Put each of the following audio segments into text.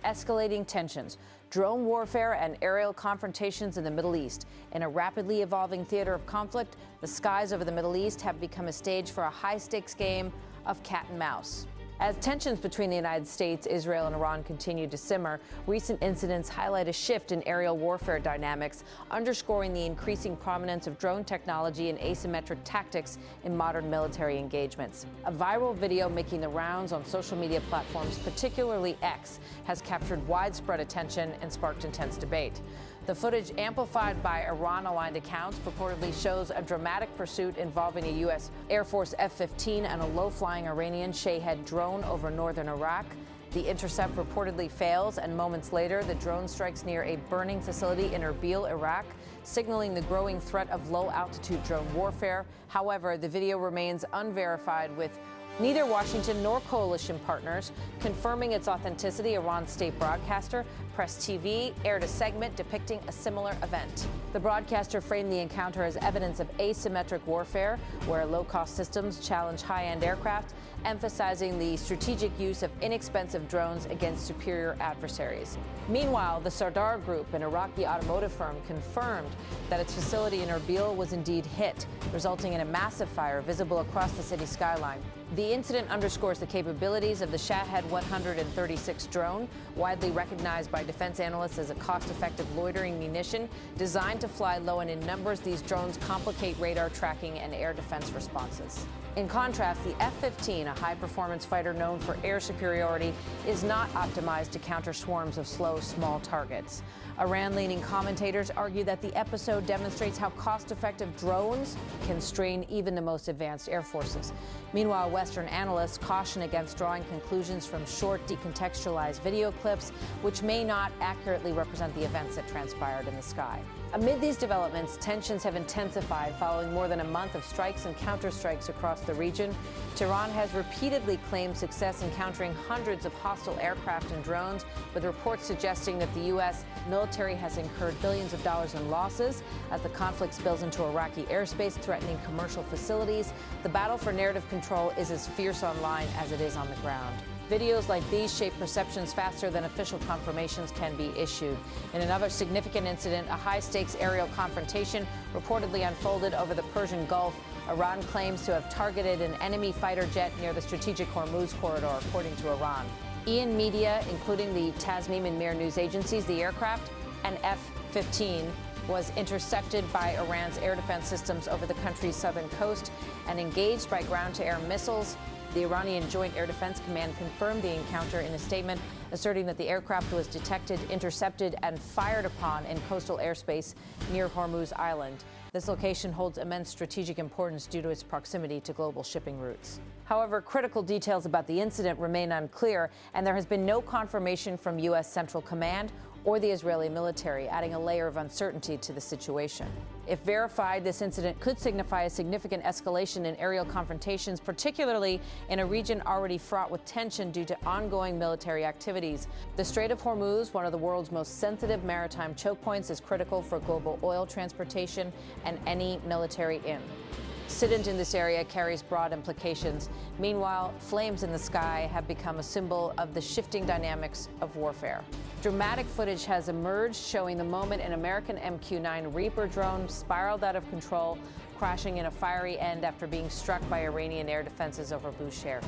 escalating tensions, drone warfare, and aerial confrontations in the Middle East. In a rapidly evolving theater of conflict, the skies over the Middle East have become a stage for a high-stakes game of cat and mouse. As tensions between the United States, Israel, and Iran continue to simmer, recent incidents highlight a shift in aerial warfare dynamics, underscoring the increasing prominence of drone technology and asymmetric tactics in modern military engagements. A viral video making the rounds on social media platforms, particularly X, has captured widespread attention and sparked intense debate. The footage, amplified by Iran-aligned accounts, purportedly shows a dramatic pursuit involving a U.S. Air Force F-15 and a low-flying Iranian Shahed drone over northern Iraq. The intercept reportedly fails, and moments later, the drone strikes near a burning facility in Erbil, Iraq, signaling the growing threat of low-altitude drone warfare. However, the video remains unverified, with neither Washington nor coalition partners confirming its authenticity. Iran's state broadcaster, Press TV, aired a segment depicting a similar event. The broadcaster framed the encounter as evidence of asymmetric warfare, where low-cost systems challenge high-end aircraft, emphasizing the strategic use of inexpensive drones against superior adversaries. Meanwhile, the Sardar Group, an Iraqi automotive firm, confirmed that its facility in Erbil was indeed hit, resulting in a massive fire visible across the city skyline. The incident underscores the capabilities of the Shahed 136 drone, widely recognized by defense analysts as a cost-effective loitering munition designed to fly low and in numbers. These drones complicate radar tracking and air defense responses. In contrast, the F-15, a high-performance fighter known for air superiority, is not optimized to counter swarms of slow, small targets. Iran-leaning commentators argue that the episode demonstrates how cost-effective drones can strain even the most advanced air forces. Meanwhile, Western analysts caution against drawing conclusions from short, decontextualized video clips, which may not accurately represent the events that transpired in the sky. Amid these developments, tensions have intensified following more than a month of strikes and counterstrikes across the region. Tehran has repeatedly claimed success in countering hundreds of hostile aircraft and drones, with reports suggesting that the U.S. military has incurred billions of dollars in losses as the conflict spills into Iraqi airspace, threatening commercial facilities. The battle for narrative control is as fierce online as it is on the ground. Videos like these shape perceptions faster than official confirmations can be issued. In another significant incident, a high-stakes aerial confrontation reportedly unfolded over the Persian Gulf. Iran claims to have targeted an enemy fighter jet near the strategic Hormuz corridor, according to Iran. Iran media, including the Tasnim and Mir news agencies, the aircraft, an F-15, was intercepted by Iran's air defense systems over the country's southern coast and engaged by ground-to-air missiles. The Iranian Joint Air Defense Command confirmed the encounter in a statement, asserting that the aircraft was detected, intercepted, and fired upon in coastal airspace near Hormuz Island. This location holds immense strategic importance due to its proximity to global shipping routes. However, critical details about the incident remain unclear, and there has been no confirmation from U.S. Central Command or the Israeli military, adding a layer of uncertainty to the situation. If verified, this incident could signify a significant escalation in aerial confrontations, particularly in a region already fraught with tension due to ongoing military activities. The Strait of Hormuz, one of the world's most sensitive maritime choke points, is critical for global oil transportation and any military incident in this area carries broad implications. Meanwhile, flames in the sky have become a symbol of the shifting dynamics of warfare. Dramatic footage has emerged showing the moment an American MQ-9 Reaper drone spiraled out of control, crashing in a fiery end after being struck by Iranian air defenses over Bushehr.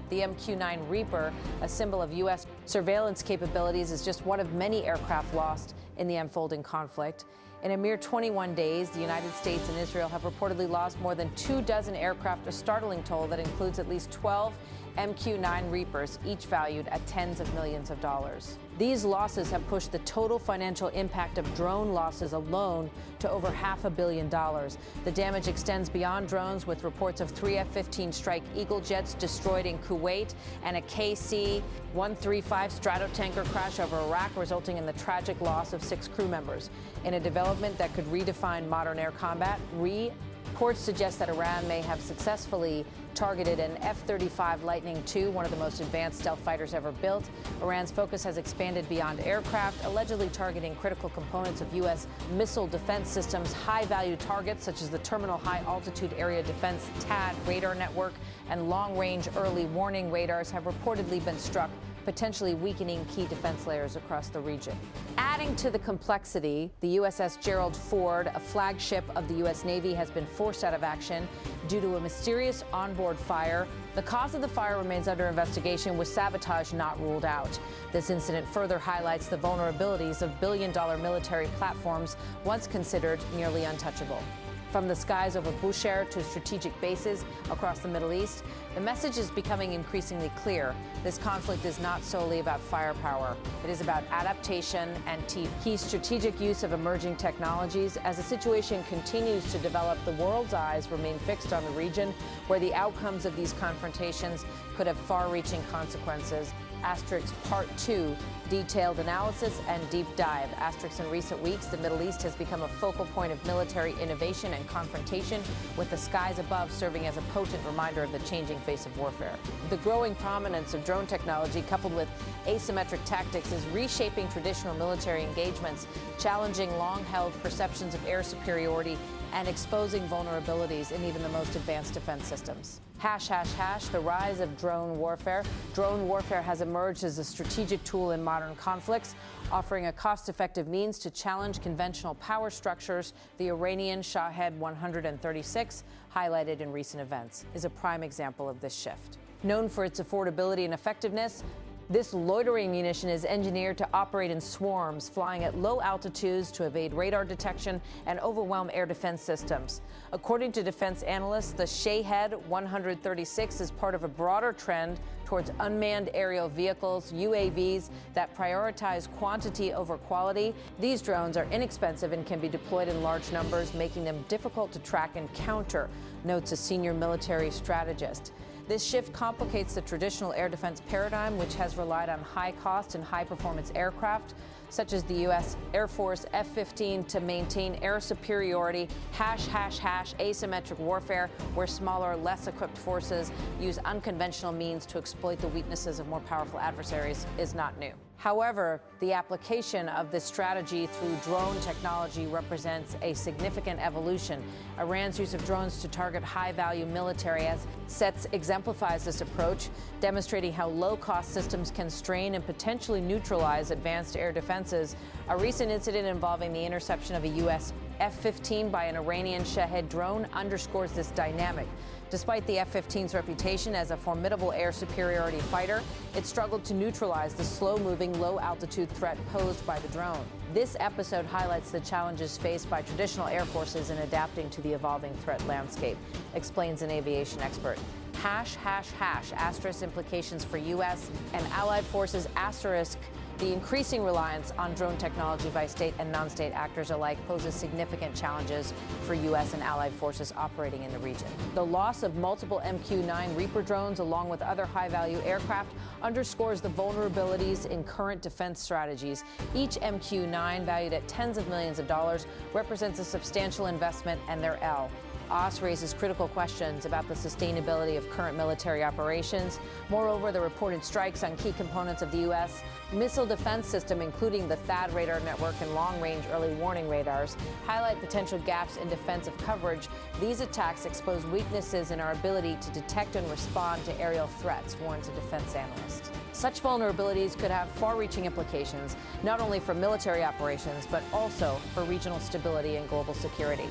The MQ-9 Reaper, a symbol of U.S. surveillance capabilities, is just one of many aircraft lost in the unfolding conflict. In a mere 21 days, the United States and Israel have reportedly lost more than 24 aircraft, a startling toll that includes at least 12 MQ-9 Reapers, each valued at tens of millions of dollars. These losses have pushed the total financial impact of drone losses alone to over $500 million. The damage extends beyond drones, with reports of 3 F-15 Strike Eagle jets destroyed in Kuwait and a KC-135 Stratotanker crash over Iraq, resulting in the tragic loss of 6 crew members. In a development that could redefine modern air combat, reports suggest that Iran may have successfully targeted an F-35 Lightning II, one of the most advanced stealth fighters ever built. Iran's focus has expanded beyond aircraft, allegedly targeting critical components of U.S. missile defense systems. High-value targets such as the Terminal High Altitude Area Defense THAAD radar network and long-range early warning radars have reportedly been struck potentially weakening key defense layers across the region. Adding to the complexity, the USS Gerald Ford, a flagship of the U.S. Navy, has been forced out of action due to a mysterious onboard fire. The cause of the fire remains under investigation, with sabotage not ruled out. This incident further highlights the vulnerabilities of billion-dollar military platforms once considered nearly untouchable. From the skies over Bushehr to strategic bases across the Middle East, the message is becoming increasingly clear. This conflict is not solely about firepower. It is about adaptation and key strategic use of emerging technologies. As the situation continues to develop, the world's eyes remain fixed on the region, where the outcomes of these confrontations could have far-reaching consequences. Asterisk Part 2, detailed analysis and deep dive. Asterisk, in recent weeks, the Middle East has become a focal point of military innovation and confrontation, with the skies above serving as a potent reminder of the changing face of warfare. The growing prominence of drone technology, coupled with asymmetric tactics, is reshaping traditional military engagements, challenging long-held perceptions of air superiority, and exposing vulnerabilities in even the most advanced defense systems. The rise of drone warfare. Drone warfare has emerged as a strategic tool in modern conflicts, offering a cost-effective means to challenge conventional power structures. The Iranian Shahed 136, highlighted in recent events, is a prime example of this shift. Known for its affordability and effectiveness, this loitering munition is engineered to operate in swarms, flying at low altitudes to evade radar detection and overwhelm air defense systems. According to defense analysts, the Shahed 136 is part of a broader trend towards unmanned aerial vehicles, UAVs, that prioritize quantity over quality. These drones are inexpensive and can be deployed in large numbers, making them difficult to track and counter, notes a senior military strategist. This shift complicates the traditional air defense paradigm, which has relied on high-cost and high-performance aircraft, such as the U.S. Air Force F-15, to maintain air superiority. Asymmetric warfare, where smaller, less-equipped forces use unconventional means to exploit the weaknesses of more powerful adversaries, is not new. However, the application of this strategy through drone technology represents a significant evolution. Iran's use of drones to target high-value military assets exemplifies this approach, demonstrating how low-cost systems can strain and potentially neutralize advanced air defenses. A recent incident involving the interception of a U.S. F-15 by an Iranian Shahed drone underscores this dynamic. Despite the F-15's reputation as a formidable air superiority fighter, it struggled to neutralize the slow-moving, low-altitude threat posed by the drone. This episode highlights the challenges faced by traditional air forces in adapting to the evolving threat landscape, explains an aviation expert. Asterisk implications for U.S. and allied forces. Asterisk, the increasing reliance on drone technology by state and non-state actors alike poses significant challenges for U.S. and allied forces operating in the region. The loss of multiple MQ-9 Reaper drones, along with other high-value aircraft, underscores the vulnerabilities in current defense strategies. Each MQ-9, valued at tens of millions of dollars, represents a substantial investment, and their OS raises critical questions about the sustainability of current military operations. Moreover, the reported strikes on key components of the U.S. missile defense system, including the THAAD radar network and long-range early warning radars, highlight potential gaps in defensive coverage. These attacks expose weaknesses in our ability to detect and respond to aerial threats, warns a defense analyst. Such vulnerabilities could have far-reaching implications, not only for military operations, but also for regional stability and global security.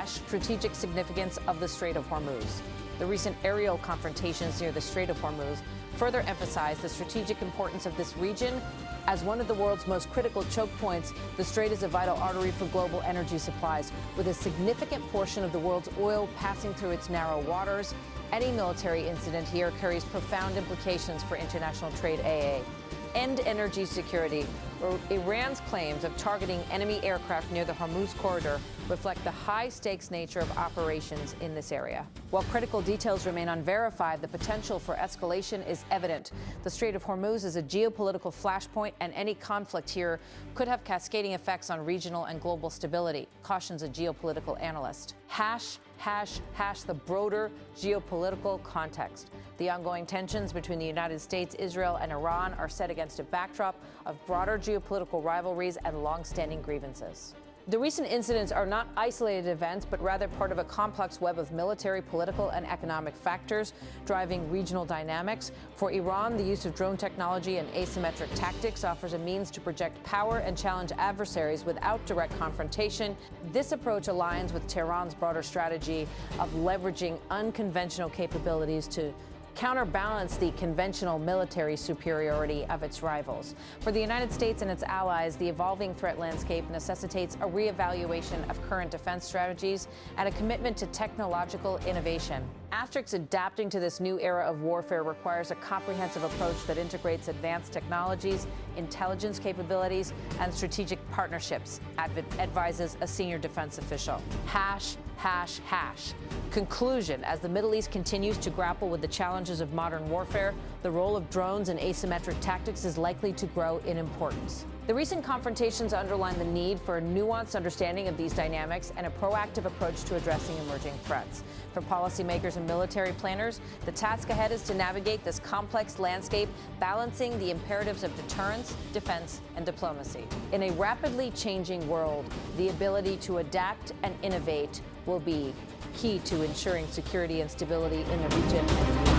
Strategic significance of the Strait of Hormuz. The recent aerial confrontations near the Strait of Hormuz further emphasize the strategic importance of this region. As one of the world's most critical choke points, the strait is a vital artery for global energy supplies, with a significant portion of the world's oil passing through its narrow waters. Any military incident here carries profound implications for international trade. End energy security. Iran's claims of targeting enemy aircraft near the Hormuz corridor reflect the high-stakes nature of operations in this area. While critical details remain unverified, the potential for escalation is evident. The Strait of Hormuz is a geopolitical flashpoint, and any conflict here could have cascading effects on regional and global stability, cautions a geopolitical analyst. The broader geopolitical context. The ongoing tensions between the United States, Israel, and Iran are set against a backdrop of broader geopolitical rivalries and long-standing grievances. The recent incidents are not isolated events, but rather part of a complex web of military, political, and economic factors driving regional dynamics. For Iran, the use of drone technology and asymmetric tactics offers a means to project power and challenge adversaries without direct confrontation. This approach aligns with Tehran's broader strategy of leveraging unconventional capabilities to counterbalance the conventional military superiority of its rivals. For the United States and its allies, the evolving threat landscape necessitates a reevaluation of current defense strategies and a commitment to technological innovation. Asterix adapting to this new era of warfare requires a comprehensive approach that integrates advanced technologies, intelligence capabilities, and strategic partnerships, advises a senior defense official. Conclusion: as the Middle East continues to grapple with the challenges of modern warfare, the role of drones and asymmetric tactics is likely to grow in importance. The recent confrontations underline the need for a nuanced understanding of these dynamics and a proactive approach to addressing emerging threats. For policymakers and military planners, the task ahead is to navigate this complex landscape, balancing the imperatives of deterrence, defense, and diplomacy. In a rapidly changing world, the ability to adapt and innovate will be key to ensuring security and stability in the region and